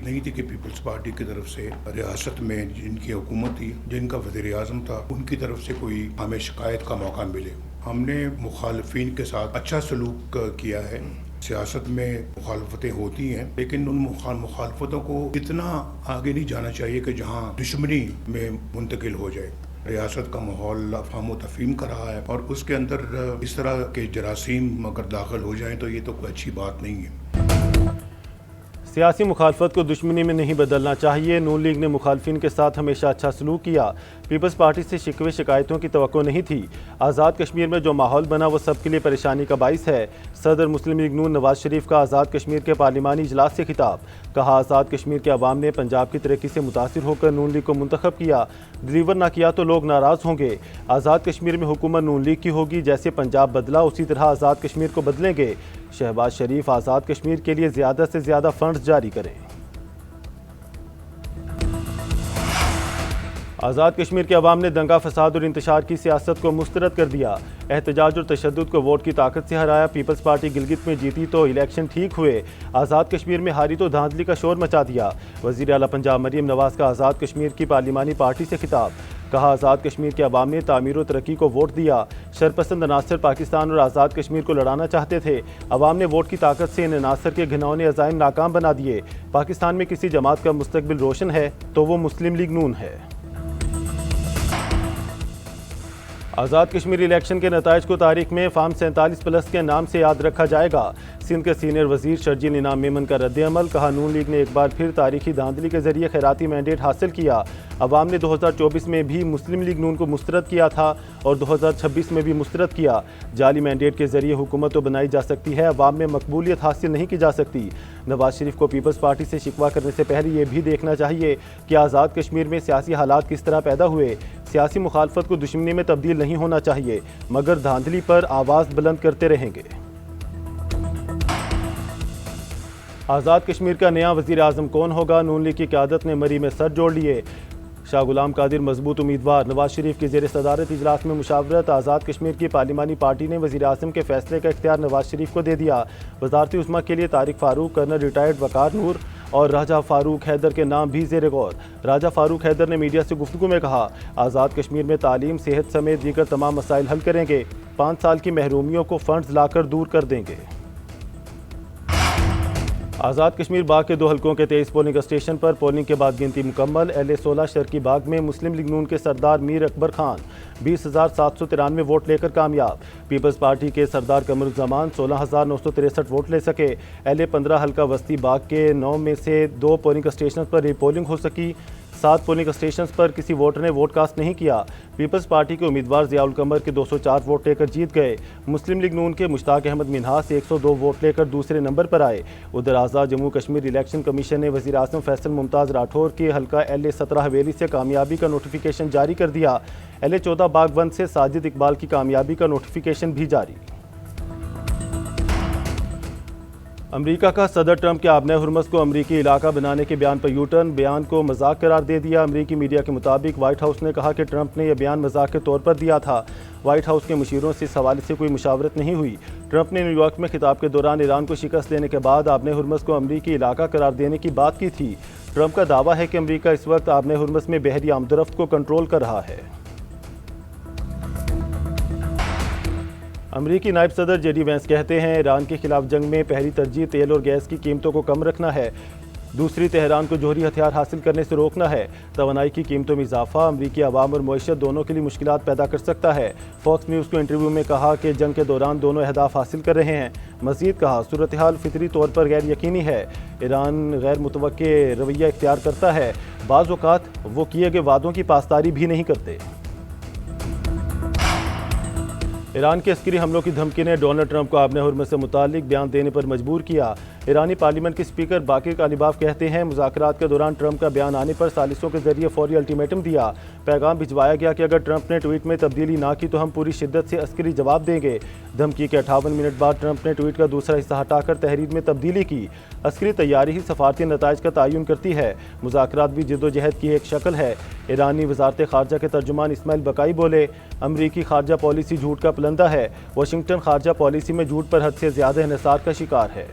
امید نہیں تھی کہ پیپلز پارٹی کی طرف سے ریاست میں جن کی حکومت تھی، جن کا وزیر اعظم تھا، ان کی طرف سے کوئی ہمیں شکایت کا موقع ملے۔ ہم نے مخالفین کے ساتھ اچھا سلوک کیا ہے۔ سیاست میں مخالفتیں ہوتی ہیں، لیکن ان مخالفتوں کو اتنا آگے نہیں جانا چاہیے کہ جہاں دشمنی میں منتقل ہو جائے۔ ریاست کا ماحول افہام و تفہیم کا رہا ہے، اور اس کے اندر اس طرح کے جراثیم اگر داخل ہو جائیں تو یہ تو کوئی اچھی بات نہیں ہے۔ سیاسی مخالفت کو دشمنی میں نہیں بدلنا چاہیے۔ نون لیگ نے مخالفین کے ساتھ ہمیشہ اچھا سلوک کیا۔ پیپلز پارٹی سے شکوے شکایتوں کی توقع نہیں تھی۔ آزاد کشمیر میں جو ماحول بنا وہ سب کے لیے پریشانی کا باعث ہے۔ صدر مسلم لیگ نون نواز شریف کا آزاد کشمیر کے پارلیمانی اجلاس سے خطاب۔ کہا آزاد کشمیر کے عوام نے پنجاب کی ترقی سے متاثر ہو کر نون لیگ کو منتخب کیا، ڈلیور نہ کیا تو لوگ ناراض ہوں گے۔ آزاد کشمیر میں حکومت نون لیگ کی ہوگی، جیسے پنجاب بدلا اسی طرح آزاد کشمیر کو بدلیں گے۔ شہباز شریف آزاد کشمیر کے لیے زیادہ سے زیادہ فنڈز جاری کریں۔ آزاد کشمیر کے عوام نے دنگا فساد اور انتشار کی سیاست کو مسترد کر دیا۔ احتجاج اور تشدد کو ووٹ کی طاقت سے ہرایا۔ پیپلز پارٹی گلگت میں جیتی تو الیکشن ٹھیک ہوئے، آزاد کشمیر میں ہاری تو دھاندلی کا شور مچا دیا۔ وزیر اعلیٰ پنجاب مریم نواز کا آزاد کشمیر کی پارلیمانی پارٹی سے خطاب۔ کہا آزاد کشمیر کے عوام نے تعمیر و ترقی کو ووٹ دیا۔ شرپسند عناصر پاکستان اور آزاد کشمیر کو لڑانا چاہتے تھے، عوام نے ووٹ کی طاقت سے ان عناصر کے گھناؤنے عزائم ناکام بنا دیے۔ پاکستان میں کسی جماعت کا مستقبل روشن ہے تو وہ مسلم لیگ نون ہے۔ آزاد کشمیر الیکشن کے نتائج کو تاریخ میں فارم 47+ کے نام سے یاد رکھا جائے گا۔ سندھ کے سینئر وزیر شرجیل انعام میمن کا رد عمل۔ کہا نون لیگ نے ایک بار پھر تاریخی دھاندلی کے ذریعے خیراتی مینڈیٹ حاصل کیا۔ عوام نے 2024 میں بھی مسلم لیگ نون کو مسترد کیا تھا اور 2026 میں بھی مسترد کیا۔ جعلی مینڈیٹ کے ذریعے حکومت تو بنائی جا سکتی ہے، عوام میں مقبولیت حاصل نہیں کی جا سکتی۔ نواز شریف کو پیپلز پارٹی سے شکوہ کرنے سے پہلے یہ بھی دیکھنا چاہیے کہ آزاد کشمیر میں سیاسی حالات کس طرح پیدا ہوئے۔ سیاسی مخالفت کو دشمنی میں تبدیل نہیں ہونا چاہیے، مگر دھاندلی پر آواز بلند کرتے رہیں گے۔ آزاد کشمیر کا نیا وزیر اعظم کون ہوگا؟ نون لیگ کی قیادت نے مری میں سر جوڑ لیے۔ شاہ غلام قادر مضبوط امیدوار۔ نواز شریف کی زیر صدارت اجلاس میں مشاورت۔ آزاد کشمیر کی پارلیمانی پارٹی نے وزیر اعظم کے فیصلے کا اختیار نواز شریف کو دے دیا۔ وزارت عظمیٰ کے لیے طارق فاروق، کرنل ریٹائرڈ وقار نور اور راجہ فاروق حیدر کے نام بھی زیر غور۔ راجہ فاروق حیدر نے میڈیا سے گفتگو میں کہا آزاد کشمیر میں تعلیم، صحت سمیت دیگر تمام مسائل حل کریں گے۔ 5 سال کی محرومیوں کو فنڈز لا کر دور کر دیں گے۔ آزاد کشمیر باغ کے 2 حلقوں کے 23 پولنگ اسٹیشن پر پولنگ کے بعد گنتی مکمل۔ LA-16 شرقی باغ میں مسلم لیگ نون کے سردار میر اکبر خان 20,793 ووٹ لے کر کامیاب۔ پیپلز پارٹی کے سردار قمر الزمان 16,963 ووٹ لے سکے۔ LA-15 حلقہ وسطی باغ کے 9 میں سے 2 پولنگ اسٹیشن پر ری پولنگ ہو سکی۔ 7 پولنگ اسٹیشنز پر کسی ووٹر نے ووٹ کاسٹ نہیں کیا۔ پیپلز پارٹی کے امیدوار ضیاء القمر کے 204 ووٹ لے کر جیت گئے۔ مسلم لیگ نون کے مشتاق احمد منہاس 102 ووٹ لے کر دوسرے نمبر پر آئے۔ ادھر آزاد جموں کشمیر الیکشن کمیشن نے وزیر اعظم فیصل ممتاز راٹھور کے حلقہ LA-17 حویلی سے کامیابی کا نوٹیفیکیشن جاری کر دیا۔ LA-14 باغ 1 سے ساجد اقبال کی کامیابی کا نوٹیفیکیشن بھی جاری۔ امریکہ کا صدر ٹرمپ کے آبنۂ حرمت کو امریکی علاقہ بنانے کے بیان پر یو ٹرن، بیان کو مذاق قرار دے دیا۔ امریکی میڈیا کے مطابق وائٹ ہاؤس نے کہا کہ ٹرمپ نے یہ بیان مذاق کے طور پر دیا تھا۔ وائٹ ہاؤس کے مشیروں سے اس حوالے سے کوئی مشاورت نہیں ہوئی۔ ٹرمپ نے نیو یارک میں خطاب کے دوران ایران کو شکست دینے کے بعد آبنۂ حرمت کو امریکی علاقہ قرار دینے کی بات کی تھی۔ ٹرمپ کا دعویٰ ہے کہ امریکہ اس وقت آبنۂ حرمت میں بحری آمدرفت کو کنٹرول کر رہا ہے۔ امریکی نائب صدر جے ڈی وینس کہتے ہیں ایران کے خلاف جنگ میں پہلی ترجیح تیل اور گیس کی قیمتوں کو کم رکھنا ہے، دوسری تہران کو جوہری ہتھیار حاصل کرنے سے روکنا ہے۔ توانائی کی قیمتوں میں اضافہ امریکی عوام اور معیشت دونوں کے لیے مشکلات پیدا کر سکتا ہے۔ فاکس نیوز کو انٹرویو میں کہا کہ جنگ کے دوران دونوں اہداف حاصل کر رہے ہیں۔ مزید کہا صورتحال فطری طور پر غیر یقینی ہے، ایران غیر متوقع رویہ اختیار کرتا ہے، بعض اوقات وہ کیے گئے وعدوں کی پاسداری بھی نہیں کرتے۔ ایران کے عسکری حملوں کی دھمکی نے ڈونلڈ ٹرمپ کو آبنۂ حرمت سے متعلق بیان دینے پر مجبور کیا۔ ایرانی پارلیمنٹ کے اسپیکر باقر کالیباف کہتے ہیں مذاکرات کے دوران ٹرمپ کا بیان آنے پر ثالثوں کے ذریعے فوری الٹیمیٹم دیا۔ پیغام بھجوایا گیا کہ اگر ٹرمپ نے ٹویٹ میں تبدیلی نہ کی تو ہم پوری شدت سے عسکری جواب دیں گے۔ دھمکی کے 58 منٹ بعد ٹرمپ نے ٹویٹ کا دوسرا حصہ ہٹا کر تحریر میں تبدیلی کی۔ عسکری تیاری ہی سفارتی نتائج کا تعین کرتی ہے، مذاکرات بھی جدوجہد کی ایک شکل ہے۔ ایرانی وزارت خارجہ کے ترجمان اسماعیل بقائی بولے امریکی خارجہ پالیسی جھوٹ کا پلندہ ہے، واشنگٹن خارجہ پالیسی میں جھوٹ پر حد سے زیادہ انحصار کا شکار ہے۔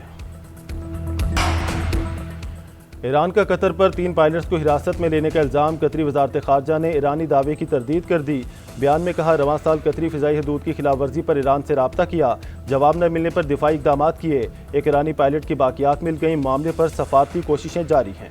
ایران کا قطر پر 3 پائلٹس کو حراست میں لینے کا الزام، قطری وزارت خارجہ نے ایرانی دعوے کی تردید کر دی۔ بیان میں کہا رواں سال قطری فضائی حدود کی خلاف ورزی پر ایران سے رابطہ کیا، جواب نہ ملنے پر دفاعی اقدامات کیے، ایک ایرانی پائلٹ کی باقیات مل گئیں، معاملے پر سفارتی کوششیں جاری ہیں۔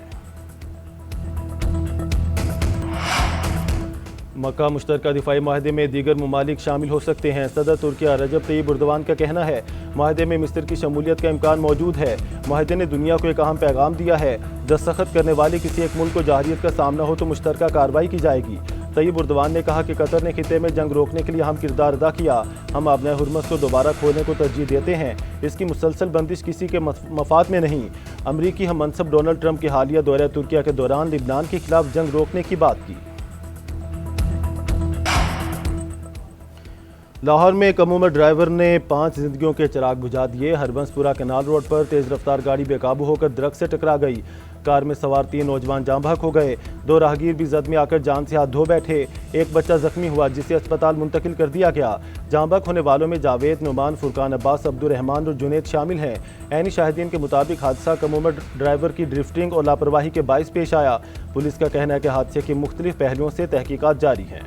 مکہ مشترکہ دفاعی معاہدے میں دیگر ممالک شامل ہو سکتے ہیں، صدر ترکیہ رجب طیب اردوان کا کہنا ہے معاہدے میں مصر کی شمولیت کا امکان موجود ہے۔ معاہدے نے دنیا کو ایک اہم پیغام دیا ہے، دستخط کرنے والے کسی ایک ملک کو جارحیت کا سامنا ہو تو مشترکہ کارروائی کی جائے گی۔ طیب اردوان نے کہا کہ قطر نے خطے میں جنگ روکنے کے لیے اہم کردار ادا کیا، ہم آبنائے حرمز کو دوبارہ کھولنے کو ترجیح دیتے ہیں، اس کی مسلسل بندش کسی کے مفاد میں نہیں۔ امریکی ہم منصب ڈونلڈ ٹرمپ کے حالیہ دورہ ترکیہ کے دوران لبنان کے خلاف جنگ روکنے کی بات کی۔ لاہور میں ایک عمومر ڈرائیور نے 5 زندگیوں کے چراغ بجھا دیے۔ ہربنس پورہ کینال روڈ پر تیز رفتار گاڑی بے قابو ہو کر درخت سے ٹکرا گئی، کار میں سوار 3 نوجوان جاں بحق ہو گئے، 2 راہگیر بھی زد میں آ کر جان سے ہاتھ دھو بیٹھے، ایک بچہ زخمی ہوا جسے اسپتال منتقل کر دیا گیا۔ جاں بحق ہونے والوں میں جاوید، نعمان، فرقان عباس، عبدالرحمان اور جنید شامل ہیں۔ عینی شاہدین کے مطابق حادثہ عمومر ڈرائیور کی ڈرفٹنگ اور لاپرواہی کے باعث پیش آیا۔ پولیس کا کہنا ہے کہ حادثے کے مختلف پہلوؤں سے تحقیقات جاری ہیں۔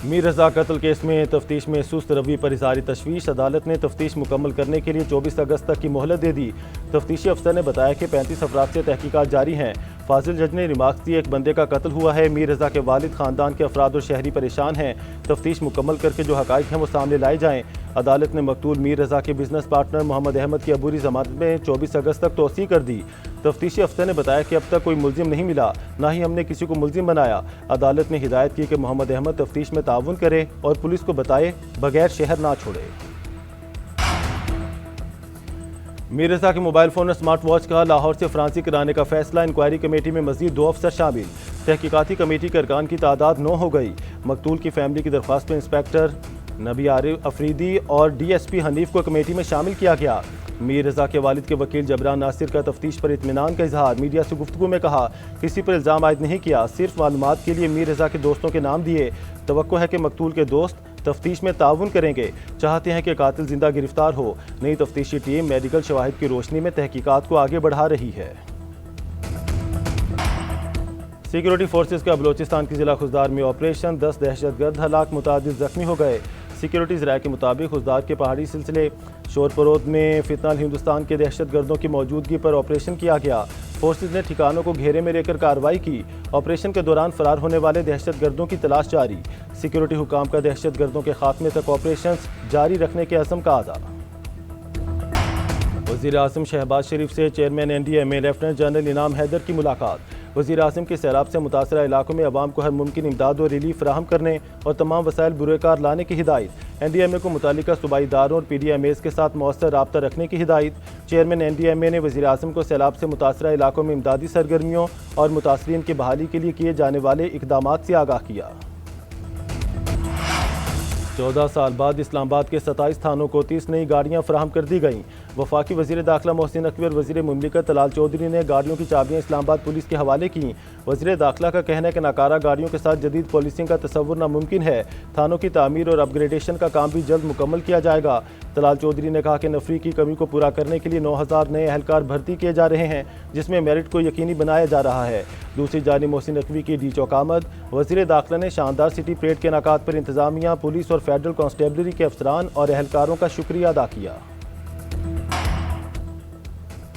میر رضا قتل کیس میں تفتیش میں سست روی پر اظہار تشویش، عدالت نے تفتیش مکمل کرنے کے لیے 24 اگست تک کی مہلت دے دی۔ تفتیشی افسر نے بتایا کہ 35 افراد سے تحقیقات جاری ہیں۔ فاضل جج نے ریمارکس دی، ایک بندے کا قتل ہوا ہے، میر رضا کے والد، خاندان کے افراد اور شہری پریشان ہیں، تفتیش مکمل کر کے جو حقائق ہیں وہ سامنے لائے جائیں۔ عدالت نے مقتول میر رضا کے بزنس پارٹنر محمد احمد کی عبوری ضمانت میں 24 اگست تک توسیع کر دی۔ تفتیشی افسر نے بتایا کہ اب تک کوئی ملزم نہیں ملا، نہ ہی ہم نے کسی کو ملزم بنایا۔ عدالت نے ہدایت کی کہ محمد احمد تفتیش میں تعاون کرے اور پولیس کو بتائے بغیر شہر نہ چھوڑے۔ میر رضا کے موبائل فون اور سمارٹ واچ کا لاہور سے فرانسی کرانے کا فیصلہ، انکوائری کمیٹی میں مزید 2 افسر شامل، تحقیقاتی کمیٹی کے ارکان کی تعداد 9 ہو گئی۔ مقتول کی فیملی کی درخواست پر انسپیکٹر نبی عارف افریدی اور ڈی ایس پی حنیف کو کمیٹی میں شامل کیا گیا۔ میر رضا کے والد کے وکیل جبران ناصر کا تفتیش پر اطمینان کا اظہار، میڈیا سے گفتگو میں کہا کسی پر الزام عائد نہیں کیا، صرف معلومات کے لیے میر رضا کے دوستوں کے نام دیے، توقع ہے کہ مقتول کے دوست تفتیش میں تعاون کریں گے، چاہتے ہیں کہ قاتل زندہ گرفتار ہو۔ نئی تفتیشی ٹیم میڈیکل شواہد کی روشنی میں تحقیقات کو آگے بڑھا رہی ہے۔ سیکیورٹی فورسز کا بلوچستان کے ضلع خضدار میں آپریشن، 10 دہشت گرد ہلاک، متعدد زخمی ہو گئے۔ سیکیورٹی ذرائع کے مطابق خضدار کے پہاڑی سلسلے شورپرود میں فتنہ الہندوستان کے دہشت گردوں کی موجودگی پر آپریشن کیا گیا۔ فورسز نے ٹھکانوں کو گھیرے میں لے کر کارروائی کی۔ آپریشن کے دوران فرار ہونے والے دہشت گردوں کی تلاش جاری، سیکیورٹی حکام کا دہشت گردوں کے خاتمے تک آپریشنز جاری رکھنے کے عزم کا اعادہ۔ وزیر اعظم شہباز شریف سے چیئرمین NDMA لیفٹیننٹ جنرل انعام حیدر کی ملاقات۔ وزیر اعظم کے سیلاب سے متاثرہ علاقوں میں عوام کو ہر ممکن امداد و ریلیف فراہم کرنے اور تمام وسائل بروئے کار لانے کی ہدایت۔ NDMA کو متعلقہ صوبائی اداروں اور PDMAs کے ساتھ مؤثر رابطہ رکھنے کی ہدایت۔ چیئرمین NDMA نے وزیر اعظم کو سیلاب سے متاثرہ علاقوں میں امدادی سرگرمیوں اور متاثرین کی بحالی کے لیے کیے جانے والے اقدامات سے آگاہ کیا۔ 14 سال بعد اسلام آباد کے 27 تھانوں کو 30 نئی گاڑیاں فراہم کر دی گئیں۔ وفاقی وزیر داخلہ محسن نقوی اور وزیر مملکت طلال چودھری نے گاڑیوں کی چابیاں اسلام آباد پولیس کے حوالے کیں۔ وزیر داخلہ کا کہنا ہے کہ ناکارہ گاڑیوں کے ساتھ جدید پالیسنگ کا تصور ناممکن ہے، تھانوں کی تعمیر اور اپ گریڈیشن کا کام بھی جلد مکمل کیا جائے گا۔ طلال چودھری نے کہا کہ نفری کی کمی کو پورا کرنے کے لیے 9000 نئے اہلکار بھرتی کیے جا رہے ہیں، جس میں میرٹ کو یقینی بنایا جا رہا ہے۔ دوسری جانب محسن نقوی کی ڈی چوک آمد۔ وزیر داخلہ نے شاندار سٹی پریڈ کے انعقاد پر انتظامیہ، پولیس اور فیڈرل کانسٹیبلری کے افسران اور اہلکاروں کا شکریہ ادا کیا۔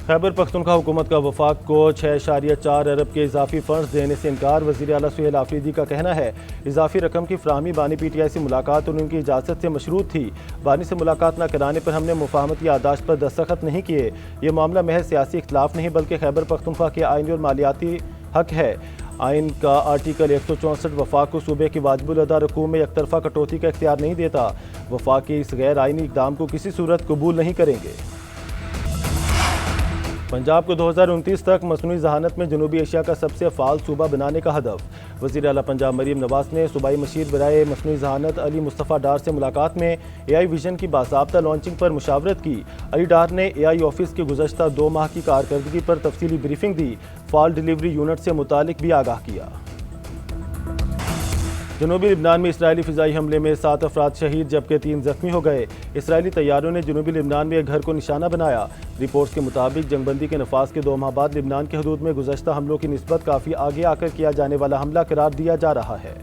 خیبر پختونخوا حکومت کا وفاق کو 6.4 ارب کے اضافی فنڈز دینے سے انکار، وزیر اعلیٰ سہیل آفریدی کا کہنا ہے اضافی رقم کی فراہمی بانی PTI سے ملاقات اور ان کی اجازت سے مشروط تھی، بانی سے ملاقات نہ کرانے پر ہم نے مفاہمتی یادداشت پر دستخط نہیں کیے۔ یہ معاملہ محض سیاسی اختلاف نہیں بلکہ خیبر پختونخوا کے آئینی اور مالیاتی حق ہے۔ آئین کا آرٹیکل 164 وفاق کو صوبے کی واجب الادا رقوم میں یک طرفہ کٹوتی کا اختیار نہیں دیتا۔ وفاق کے اس غیر آئینی اقدام کو کسی صورت قبول نہیں کریں گے۔ پنجاب کو 2029 تک مصنوعی ذہانت میں جنوبی ایشیا کا سب سے فعال صوبہ بنانے کا ہدف۔ وزیر اعلیٰ پنجاب مریم نواز نے صوبائی مشیر برائے مصنوعی ذہانت علی مصطفیٰ ڈار سے ملاقات میں AI ویژن کی باضابطہ لانچنگ پر مشاورت کی۔ علی ڈار نے AI آفس کی گزشتہ 2 ماہ کی کارکردگی پر تفصیلی بریفنگ دی، فال ڈیلیوری یونٹ سے متعلق بھی آگاہ کیا۔ جنوبی لبنان میں اسرائیلی فضائی حملے میں 7 افراد شہید جبکہ 3 زخمی ہو گئے۔ اسرائیلی طیاروں نے جنوبی لبنان میں ایک گھر کو نشانہ بنایا۔ رپورٹس کے مطابق جنگ بندی کے نفاذ کے 2 ماہ بعد لبنان کے حدود میں گزشتہ حملوں کی نسبت کافی آگے آ کر کیا جانے والا حملہ قرار دیا جا رہا ہے۔